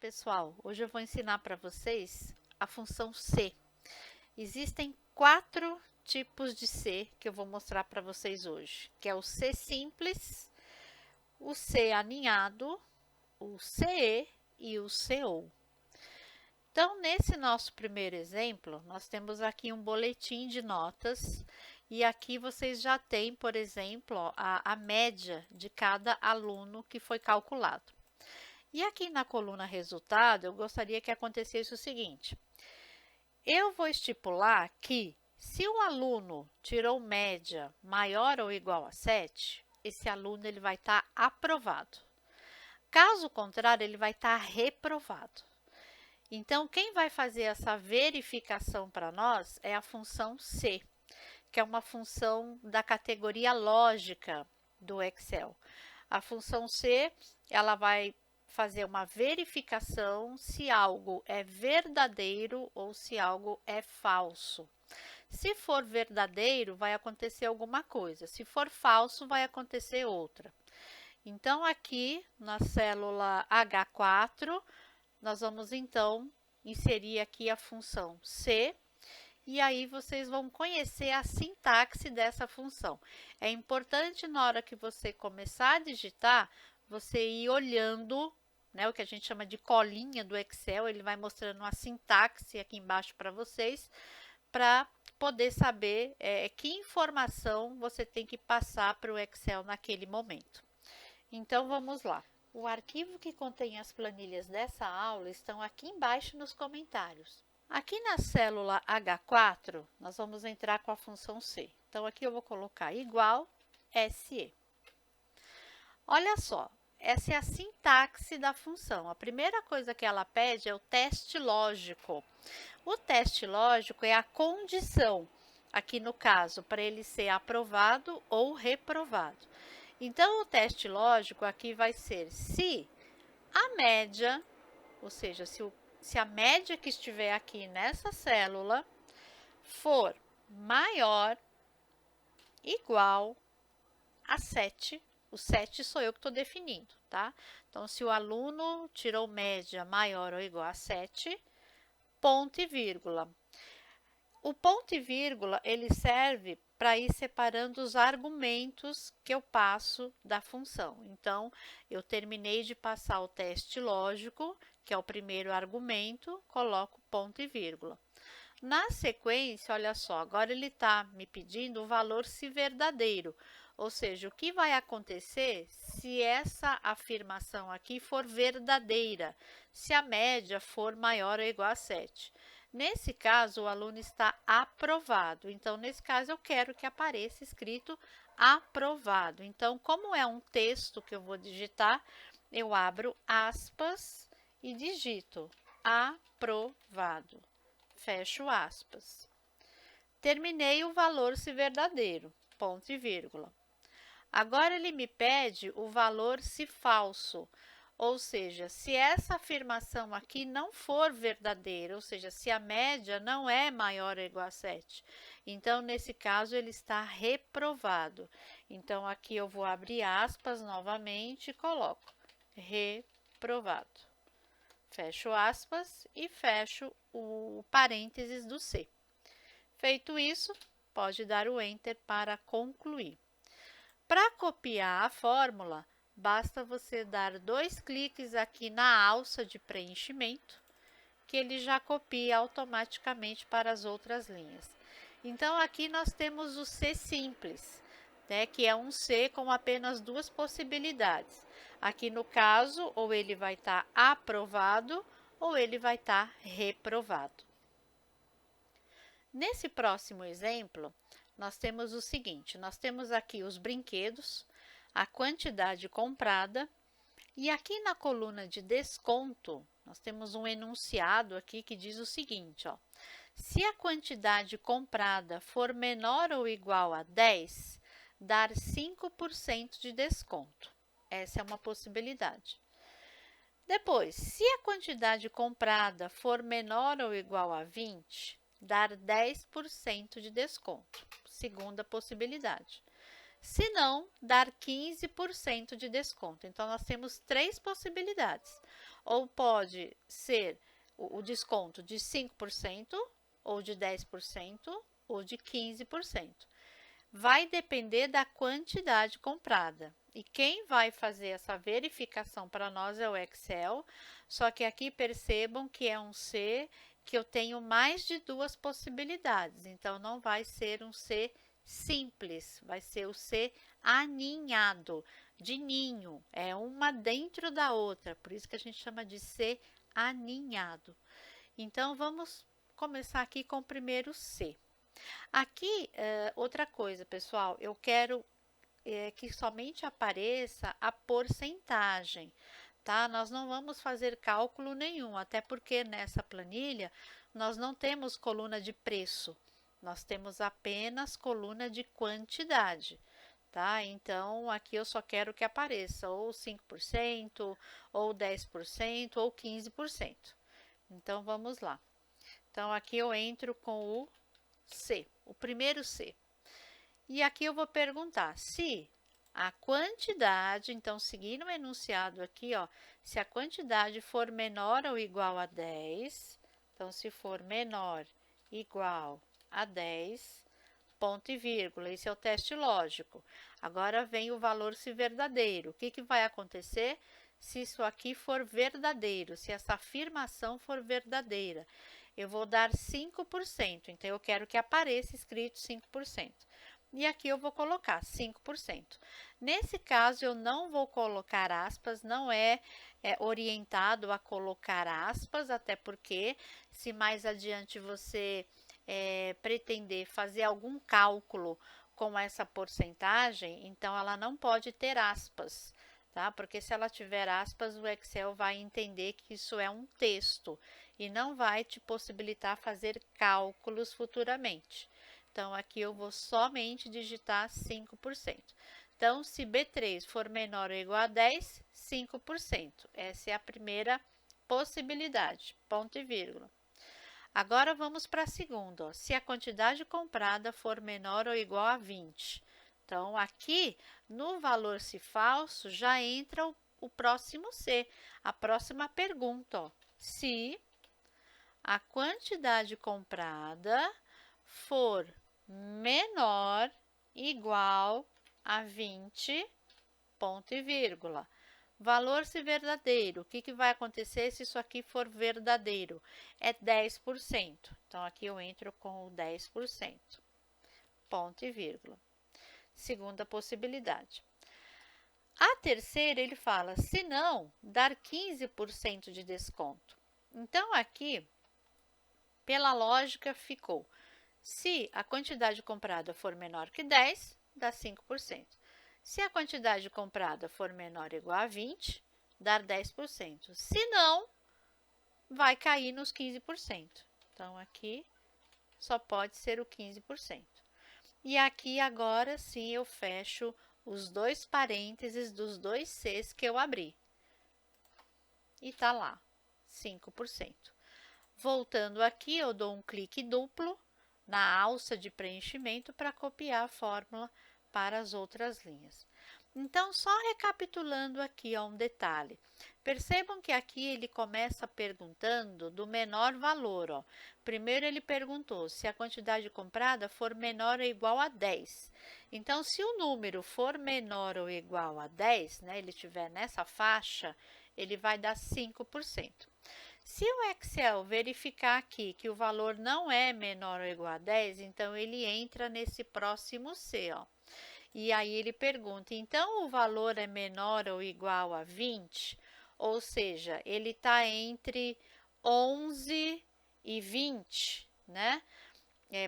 pessoal, hoje eu vou ensinar para vocês a função C. Existem 4 tipos de C que eu vou mostrar para vocês hoje, que é o C simples, o C aninhado, o CE e o CO. Então, nesse nosso primeiro exemplo, nós temos aqui um boletim de notas e aqui vocês já têm, por exemplo, ó, a média de cada aluno que foi calculado. E aqui na coluna resultado, eu gostaria que acontecesse o seguinte: eu vou estipular que se o aluno tirou média maior ou igual a 7, esse aluno ele vai estar aprovado. Caso contrário, ele vai estar reprovado. Então, quem vai fazer essa verificação para nós é a função C, que é uma função da categoria lógica do Excel. A função C, ela vai fazer uma verificação se algo é verdadeiro ou se algo é falso. Se for verdadeiro, vai acontecer alguma coisa. Se for falso, vai acontecer outra. Então, aqui na célula H4, nós vamos então inserir aqui a função C, e aí vocês vão conhecer a sintaxe dessa função. É importante na hora que você começar a digitar, você ir olhando, né, o que a gente chama de colinha do Excel, ele vai mostrando a sintaxe aqui embaixo para vocês, para poder saber que informação você tem que passar para o Excel naquele momento. Então, vamos lá. O arquivo que contém as planilhas dessa aula estão aqui embaixo nos comentários. Aqui na célula H4, nós vamos entrar com a função C. Então, aqui eu vou colocar igual SE. Olha só, essa é a sintaxe da função. A primeira coisa que ela pede é o teste lógico. O teste lógico é a condição, aqui no caso, para ele ser aprovado ou reprovado. Então, o teste lógico aqui vai ser se a média, ou seja, se a média que estiver aqui nessa célula for maior, igual a 7, o 7 sou eu que estou definindo, tá? Então, se o aluno tirou média maior ou igual a 7, ponto e vírgula. O ponto e vírgula, ele serve para ir separando os argumentos que eu passo da função. Então, eu terminei de passar o teste lógico, que é o primeiro argumento, coloco ponto e vírgula. Na sequência, olha só, agora ele está me pedindo o valor se verdadeiro, ou seja, o que vai acontecer se essa afirmação aqui for verdadeira, se a média for maior ou igual a 7. Nesse caso, o aluno está aprovado. Então, nesse caso, eu quero que apareça escrito aprovado. Então, como é um texto que eu vou digitar, eu abro aspas e digito aprovado. Fecho aspas. Terminei o valor se verdadeiro, ponto e vírgula. Agora, ele me pede o valor se falso. Ou seja, se essa afirmação aqui não for verdadeira, ou seja, se a média não é maior ou igual a 7, então, nesse caso, ele está reprovado. Então, aqui eu vou abrir aspas novamente e coloco reprovado. Fecho aspas e fecho o parênteses do C. Feito isso, pode dar o Enter para concluir. Para copiar a fórmula, basta você dar 2 cliques aqui na alça de preenchimento, que ele já copia automaticamente para as outras linhas. Então, aqui nós temos o C simples, né, que é um C com apenas 2 possibilidades. Aqui no caso, ou ele vai estar aprovado, ou ele vai estar reprovado. Nesse próximo exemplo, nós temos o seguinte, nós temos aqui os brinquedos, a quantidade comprada, e aqui na coluna de desconto, nós temos um enunciado aqui que diz o seguinte, ó, se a quantidade comprada for menor ou igual a 10, dar 5% de desconto. Essa é uma possibilidade. Depois, se a quantidade comprada for menor ou igual a 20, dar 10% de desconto. Segunda possibilidade. Se não, dar 15% de desconto. Então, nós temos 3 possibilidades. ou pode ser o desconto de 5%, ou de 10%, ou de 15%. Vai depender da quantidade comprada. E quem vai fazer essa verificação para nós é o Excel, só que aqui percebam que é um C que eu tenho mais de duas possibilidades, então não vai ser um C simples, vai ser o C aninhado, de ninho, é uma dentro da outra, por isso que a gente chama de C aninhado. Então, vamos começar aqui com o primeiro C. Aqui, outra coisa, pessoal, eu quero que somente apareça a porcentagem, tá? Nós não vamos fazer cálculo nenhum, até porque nessa planilha nós não temos coluna de preço, nós temos apenas coluna de quantidade, tá? Então, aqui eu só quero que apareça ou 5%, ou 10%, ou 15%. Então, vamos lá. Então, aqui eu entro com o C, o primeiro C. E aqui eu vou perguntar se a quantidade, então, seguindo o enunciado aqui, ó, se a quantidade for menor ou igual a 10, então, se for menor igual a 10, ponto e vírgula, esse é o teste lógico. Agora vem o valor se verdadeiro. O que que vai acontecer se isso aqui for verdadeiro, se essa afirmação for verdadeira? Eu vou dar 5%, então eu quero que apareça escrito 5%. E aqui eu vou colocar 5%. Nesse caso, eu não vou colocar aspas, não é orientado a colocar aspas, até porque se mais adiante você pretender fazer algum cálculo com essa porcentagem, então ela não pode ter aspas, tá? Porque se ela tiver aspas, o Excel vai entender que isso é um texto e não vai te possibilitar fazer cálculos futuramente. Então, aqui eu vou somente digitar 5%. Então, se B3 for menor ou igual a 10, 5%. Essa é a primeira possibilidade, ponto e vírgula. Agora, vamos para a segunda. Ó. Se a quantidade comprada for menor ou igual a 20. Então, aqui, no valor se falso, já entra o próximo C, a próxima pergunta. Ó. Se a quantidade comprada for menor igual a 20, ponto e vírgula. Valor se verdadeiro. O que que vai acontecer se isso aqui for verdadeiro? É 10%. Então, aqui eu entro com o 10%. Ponto e vírgula. Segunda possibilidade. A terceira, ele fala, se não, dar 15% de desconto. Então, aqui, pela lógica, ficou. Se a quantidade comprada for menor que 10, dá 5%. Se a quantidade comprada for menor ou igual a 20, dá 10%. Se não, vai cair nos 15%. Então, aqui só pode ser o 15%. E aqui, agora sim, eu fecho os dois parênteses dos dois Cs que eu abri. E tá lá, 5%. Voltando aqui, eu dou um clique duplo na alça de preenchimento para copiar a fórmula para as outras linhas. Então, só recapitulando aqui ó, um detalhe. Percebam que aqui ele começa perguntando do menor valor. Ó. Primeiro ele perguntou se a quantidade comprada for menor ou igual a 10. Então, se o número for menor ou igual a 10, né, ele estiver nessa faixa, ele vai dar 5%. Se o Excel verificar aqui que o valor não é menor ou igual a 10, então ele entra nesse próximo C, ó. E aí ele pergunta, então o valor é menor ou igual a 20? Ou seja, ele está entre 11 e 20, né?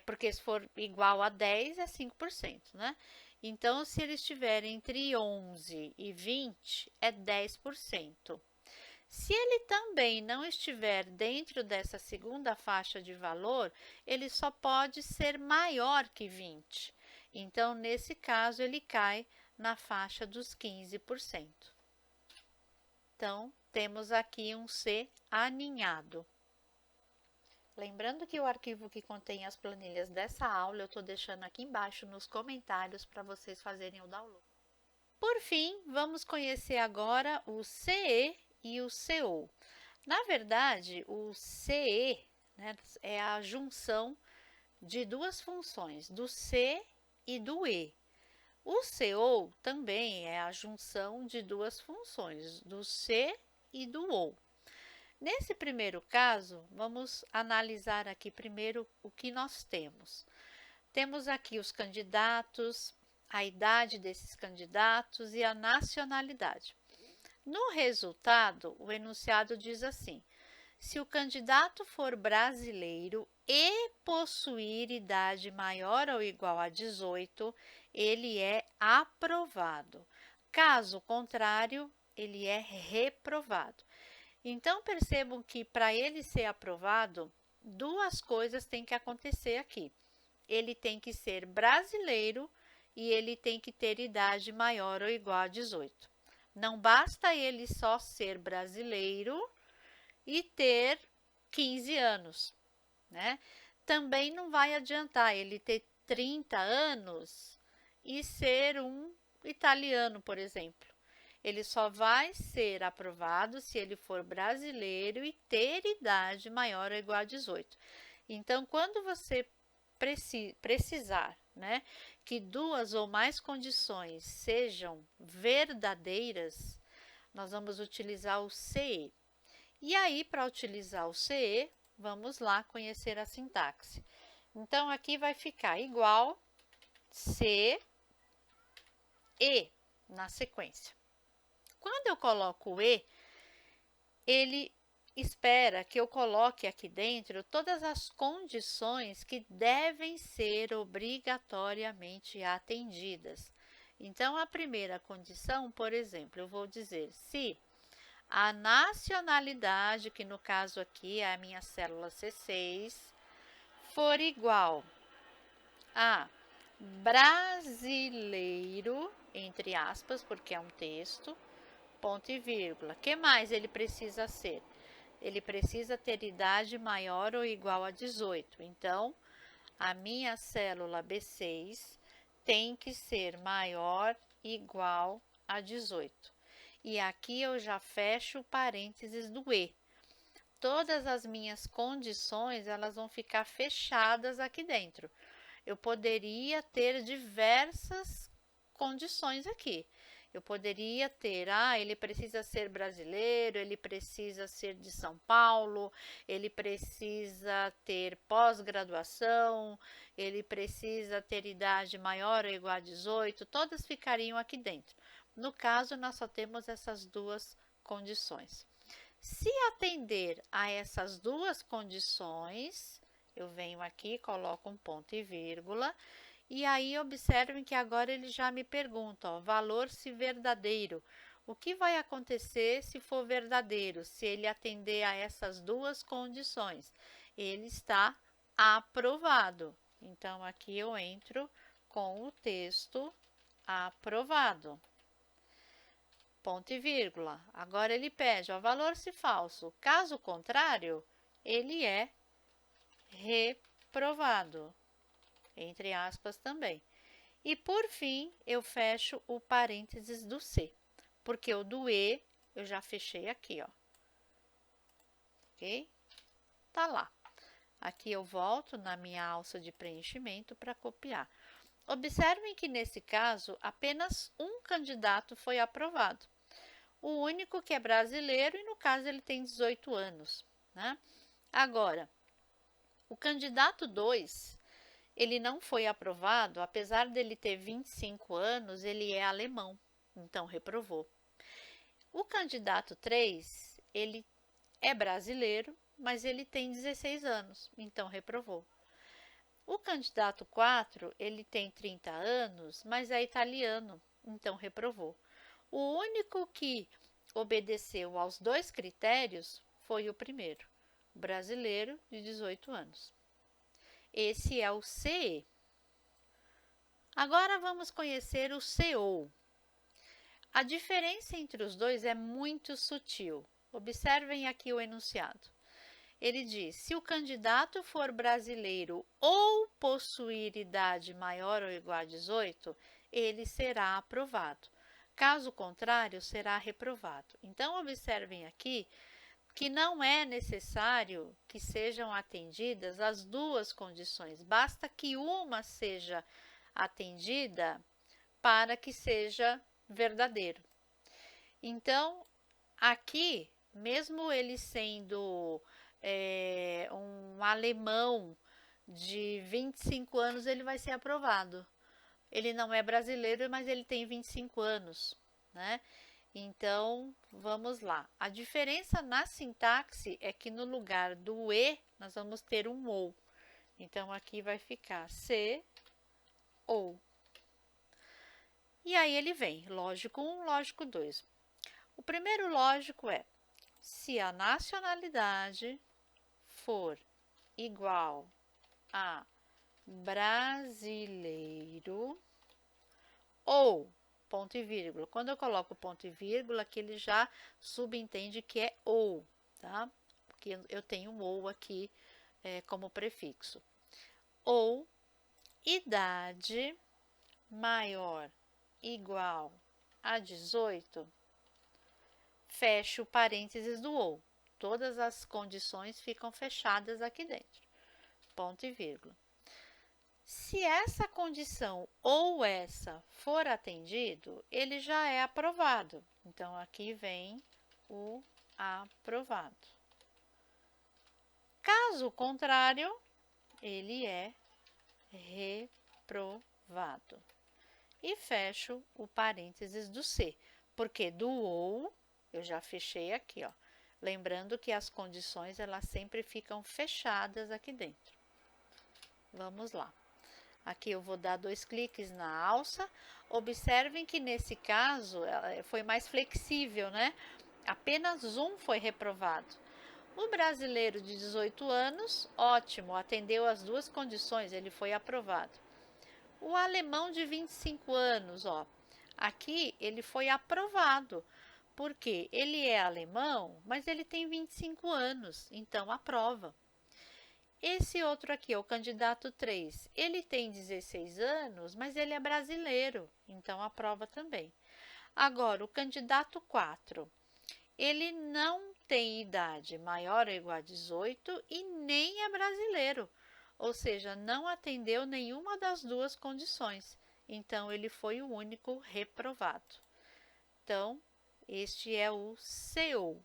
Porque se for igual a 10 é 5%, né? Então, se ele estiver entre 11 e 20, é 10%. Se ele também não estiver dentro dessa segunda faixa de valor, ele só pode ser maior que 20. Então, nesse caso, ele cai na faixa dos 15%. Então, temos aqui um C aninhado. Lembrando que o arquivo que contém as planilhas dessa aula, eu estou deixando aqui embaixo nos comentários para vocês fazerem o download. Por fim, vamos conhecer agora o CE e o CO. Na verdade, o CE, né, é a junção de duas funções, do C e do E. O CO também é a junção de duas funções, do C e do OU. Nesse primeiro caso, vamos analisar aqui primeiro o que nós temos. Temos aqui os candidatos, a idade desses candidatos e a nacionalidade. No resultado, o enunciado diz assim: se o candidato for brasileiro e possuir idade maior ou igual a 18, ele é aprovado. Caso contrário, ele é reprovado. Então, percebam que para ele ser aprovado, duas coisas têm que acontecer aqui. Ele tem que ser brasileiro e ele tem que ter idade maior ou igual a 18. Não basta ele só ser brasileiro e ter 15 anos, né? Também não vai adiantar ele ter 30 anos e ser um italiano, por exemplo. Ele só vai ser aprovado se ele for brasileiro e ter idade maior ou igual a 18. Então, quando você precisar, né, que duas ou mais condições sejam verdadeiras, nós vamos utilizar o CE. E aí, para utilizar o CE, vamos lá conhecer a sintaxe. Então, aqui vai ficar igual C, E na sequência. Quando eu coloco o E, ele espera que eu coloque aqui dentro todas as condições que devem ser obrigatoriamente atendidas. Então, a primeira condição, por exemplo, eu vou dizer se a nacionalidade, que no caso aqui é a minha célula C6, for igual a brasileiro, entre aspas, porque é um texto, ponto e vírgula. O que mais ele precisa ser? Ele precisa ter idade maior ou igual a 18. Então, a minha célula B6 tem que ser maior ou igual a 18. E aqui eu já fecho o parênteses do E. Todas as minhas condições, elas vão ficar fechadas aqui dentro. Eu poderia ter diversas condições aqui. Eu poderia ter, ele precisa ser brasileiro, ele precisa ser de São Paulo, ele precisa ter pós-graduação, ele precisa ter idade maior ou igual a 18, todas ficariam aqui dentro. No caso, nós só temos essas duas condições. Se atender a essas duas condições, eu venho aqui, coloco um ponto e vírgula, e aí observem que agora ele já me pergunta, valor se verdadeiro. O que vai acontecer se for verdadeiro, se ele atender a essas duas condições? Ele está aprovado. Então, aqui eu entro com o texto aprovado. Ponto e vírgula. Agora ele pede, valor se falso. Caso contrário, ele é reprovado. Entre aspas também. E por fim, eu fecho o parênteses do C, porque o do E eu já fechei aqui, ó. Ok? Tá lá. Aqui eu volto na minha alça de preenchimento para copiar. Observem que nesse caso, apenas um candidato foi aprovado. O único que é brasileiro e no caso ele tem 18 anos, né? Agora, o candidato 2, ele não foi aprovado, apesar dele ter 25 anos, ele é alemão, então reprovou. O candidato 3, ele é brasileiro, mas ele tem 16 anos, então reprovou. O candidato 4, ele tem 30 anos, mas é italiano, então reprovou. O único que obedeceu aos dois critérios foi o primeiro, brasileiro de 18 anos. Esse é o CE. Agora vamos conhecer o CO. A diferença entre os dois é muito sutil. Observem aqui o enunciado. Ele diz, se o candidato for brasileiro ou possuir idade maior ou igual a 18, ele será aprovado. Caso contrário, será reprovado. Então, observem aqui que não é necessário que sejam atendidas as duas condições, basta que uma seja atendida para que seja verdadeiro. Então, aqui, mesmo ele sendo um alemão de 25 anos, ele vai ser aprovado. Ele não é brasileiro, mas ele tem 25 anos, né? Então, vamos lá. A diferença na sintaxe é que no lugar do e, nós vamos ter um ou. Então, aqui vai ficar se ou. E aí ele vem, lógico 1, lógico 2. O primeiro lógico é, se a nacionalidade for igual a brasileiro ou ponto e vírgula. Quando eu coloco ponto e vírgula, aqui ele já subentende que é ou, tá? Porque eu tenho um ou aqui como prefixo. Ou idade maior igual a 18, fecho o parênteses do ou. Todas as condições ficam fechadas aqui dentro. Ponto e vírgula. Se essa condição ou essa for atendido, ele já é aprovado. Então, aqui vem o aprovado. Caso contrário, ele é reprovado. E fecho o parênteses do se, porque do ou eu já fechei aqui, ó. Lembrando que as condições, elas sempre ficam fechadas aqui dentro. Vamos lá. Aqui eu vou dar 2 cliques na alça. Observem que nesse caso foi mais flexível, né? Apenas um foi reprovado. O brasileiro de 18 anos, ótimo, atendeu as duas condições, ele foi aprovado. O alemão de 25 anos, ó, aqui ele foi aprovado, porque ele é alemão, mas ele tem 25 anos, então aprova. Esse outro aqui, o candidato 3, ele tem 16 anos, mas ele é brasileiro, então aprova também. Agora, o candidato 4, ele não tem idade maior ou igual a 18 e nem é brasileiro, ou seja, não atendeu nenhuma das duas condições, então ele foi o único reprovado. Então, este é o CO.